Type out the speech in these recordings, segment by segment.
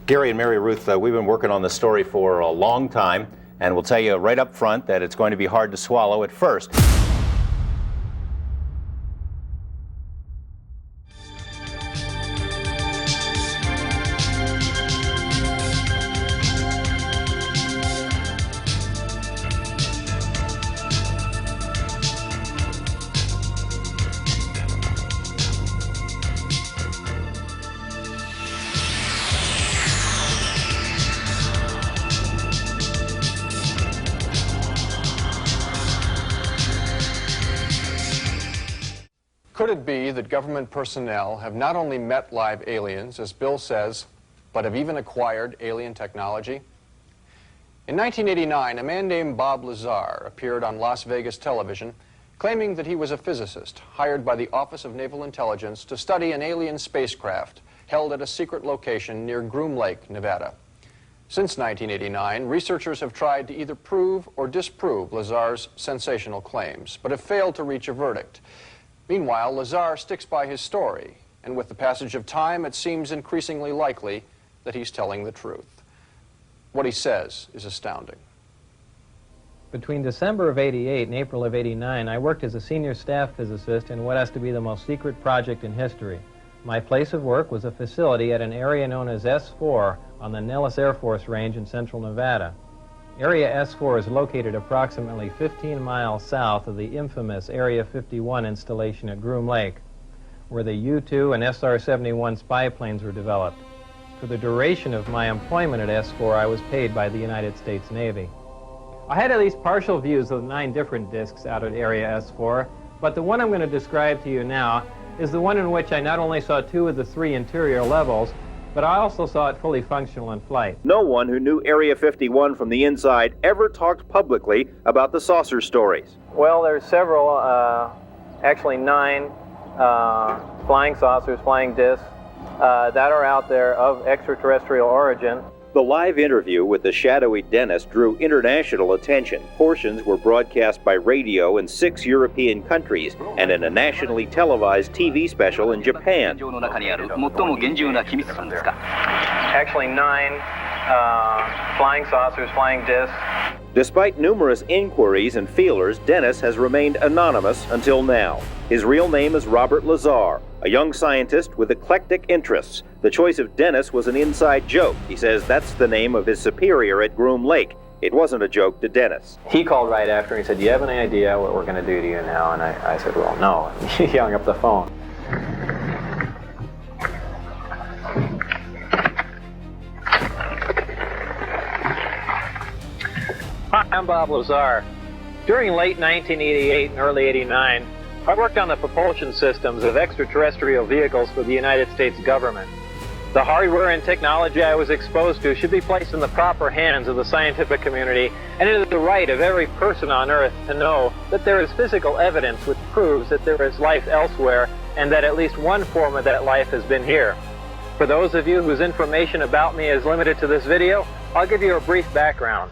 Gary and Mary Ruth, we've been working on this story for a long time, and we'll tell you right up front that it's going to be hard to swallow at first. Could it be that government personnel have not only met live aliens, as Bill says, but have even acquired alien technology? In 1989, a man named Bob Lazar appeared on Las Vegas television claiming that he was a physicist hired by the Office of Naval Intelligence to study an alien spacecraft held at a secret location near Groom Lake, Nevada. Since 1989, researchers have tried to either prove or disprove Lazar's sensational claims, but have failed to reach a verdict. Meanwhile, Lazar sticks by his story, and with the passage of time, it seems increasingly likely that he's telling the truth. What he says is astounding. Between December of '88 and April of '89, I worked as a senior staff physicist in what has to be the most secret project in history. My place of work was a facility at an area known as S4 on the Nellis Air Force Range in central Nevada. Area S4 is located approximately 15 miles south of the infamous Area 51 installation at Groom Lake, where the U-2 and SR-71 spy planes were developed. For the duration of my employment at S4, I was paid by the United States Navy. I had at least partial views of 9 different discs out at Area S4, but the one I'm going to describe to you now is the one in which I not only saw 2 of the 3 interior levels, but I also saw it fully functional in flight. No one who knew Area 51 from the inside ever talked publicly about the saucer stories. Well, there's several, actually 9 flying saucers, flying discs, that are out there of extraterrestrial origin. The live interview with the shadowy Dennis drew international attention. Portions were broadcast by radio in 6 European countries and in a nationally televised TV special in Japan. Actually 9 flying saucers, flying discs. Despite numerous inquiries and feelers, Dennis has remained anonymous until now. His real name is Robert Lazar, a young scientist with eclectic interests. The choice of Dennis was an inside joke. He says that's the name of his superior at Groom Lake. It wasn't a joke to Dennis. He called right after and he said, "Do you have any idea what we're going to do to you now?" And I said, "Well, no." He hung up the phone. Hi, I'm Bob Lazar. During late 1988 and early '89, I worked on the propulsion systems of extraterrestrial vehicles for the United States government. The hardware and technology I was exposed to should be placed in the proper hands of the scientific community, and it is the right of every person on Earth to know that there is physical evidence which proves that there is life elsewhere and that at least one form of that life has been here. For those of you whose information about me is limited to this video, I'll give you a brief background.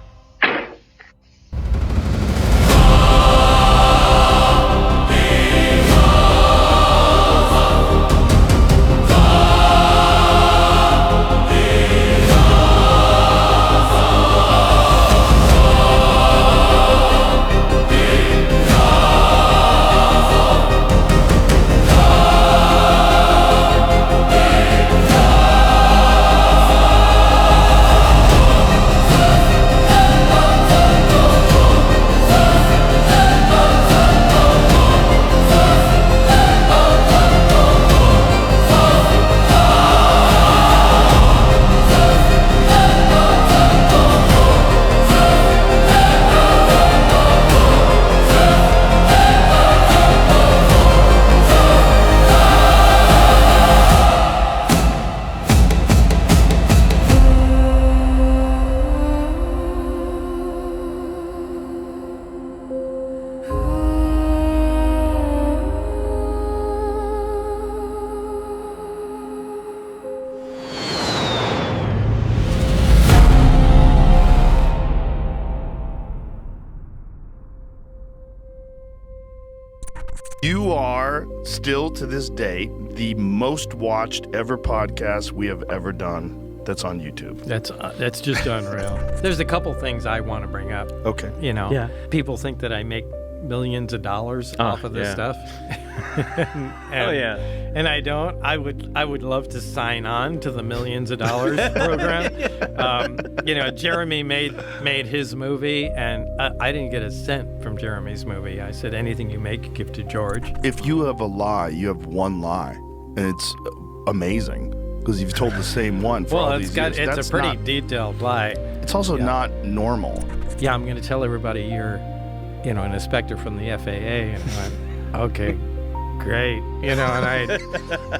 You are still to this day the most watched ever podcast we have ever done. that's on YouTube? That's just unreal. There's a couple things I want to bring up. Okay. People think that I make millions of dollars off of this stuff. And I don't. I would love to sign on to the millions of dollars program. Jeremy made his movie, and I didn't get a cent from Jeremy's movie. I said, anything you make, give to George. If you have a lie, you have one lie, and it's amazing because you've told the same one for all these years. It's a pretty detailed lie. It's also not normal. Yeah, I'm going to tell everybody you're, an inspector from the FAA, and I went, okay, great, and I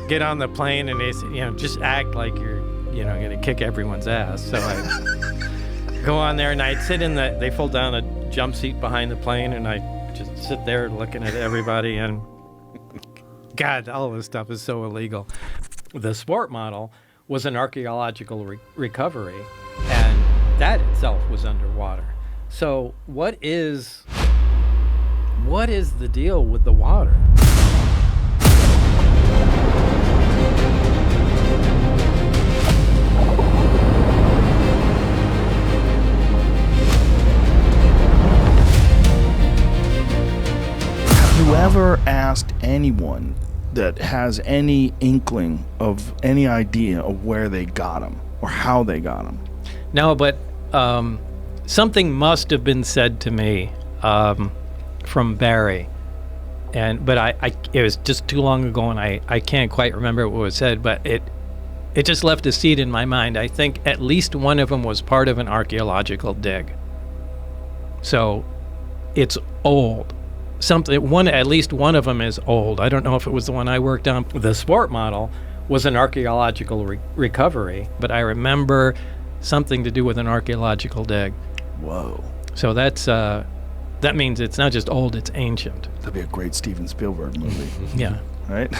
get on the plane, and they say, just act like you're, going to kick everyone's ass. So I go on there, and I'd sit they fold down a jump seat behind the plane, and I just sit there looking at everybody, and God, all this stuff is so illegal. The sport model was an archaeological recovery, and that itself was underwater. So what is the deal with the water? Have you ever asked anyone that has any inkling of any idea of where they got them or how they got them? No, but something must have been said to me from Barry, but it was just too long ago, and I can't quite remember what was said, but it just left a seed in my mind. I think at least one of them was part of an archaeological dig. So it's old. At least one of them is old. I don't know if it was the one I worked on. The sport model was an archaeological recovery, but I remember something to do with an archaeological dig. Whoa. So that means it's not just old, it's ancient. That'd be a great Steven Spielberg movie. Yeah. Right?